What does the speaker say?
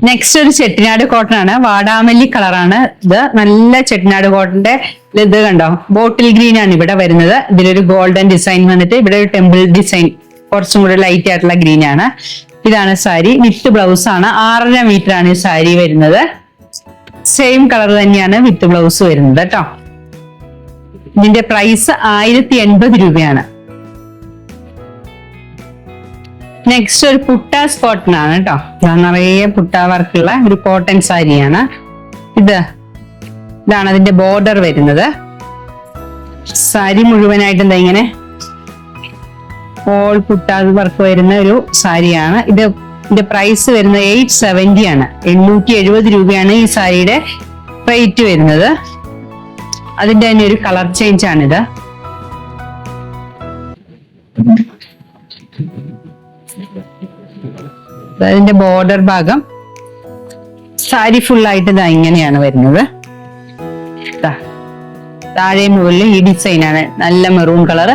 Next ഒരു Chettinad cotton ആണ്, വാടാമല്ലി കളറാണ് ഇത്. നല്ല ചെട്ടിനാട് കോട്ടന്റെ ഇത് കണ്ടോ, ബോട്ടിൽ ഗ്രീൻ ആണ് ഇവിടെ വരുന്നത്. ഇതിലൊരു ഗോൾഡൻ ഡിസൈൻ വന്നിട്ട് ഇവിടെ ഒരു ടെമ്പിൾ ഡിസൈൻ, കുറച്ചും കൂടെ ലൈറ്റ് ആയിട്ടുള്ള ഗ്രീൻ ആണ്. ഇതാണ് സാരി, വിത്ത് ബ്ലൗസ് ആണ്. 6.5 മീറ്റർ ആണ് ഈ സാരി വരുന്നത്. സെയിം കളർ തന്നെയാണ് വിത്ത് ബ്ലൗസ് വരുന്നത് കേട്ടോ. ഇതിന്റെ പ്രൈസ് 1080 രൂപയാണ്. നെക്സ്റ്റ് ഒരു പുട്ടാസ് കോട്ടൺ ആണ് കേട്ടോ. നിറയെ പുട്ട വർക്കുള്ള ഒരു കോട്ടൺ സാരിയാണ് ഇതാണ് അതിന്റെ ബോർഡർ വരുന്നത്. സാരി മുഴുവനായിട്ട് എന്താ ഇങ്ങനെ ഓൾ പുട്ടാസ് വർക്ക് വരുന്ന ഒരു സാരിയാണ്. ഇതിന്റെ പ്രൈസ് വരുന്നത് 870 ആണ്. 870 രൂപയാണ് ഈ സാരിയുടെ റേറ്റ് വരുന്നത്. അതിന്റെ തന്നെ ഒരു കളർ ചേഞ്ച് ആണിത്. അതിന്റെ ബോർഡർ ഭാഗം സാരി ഫുൾ ആയിട്ട് ഇതാ ഇങ്ങനെയാണ് വരുന്നത്. താഴെ മുകളിൽ ഈ ഡിസൈൻ ആണ്, നല്ല മെറൂൺ കളർ.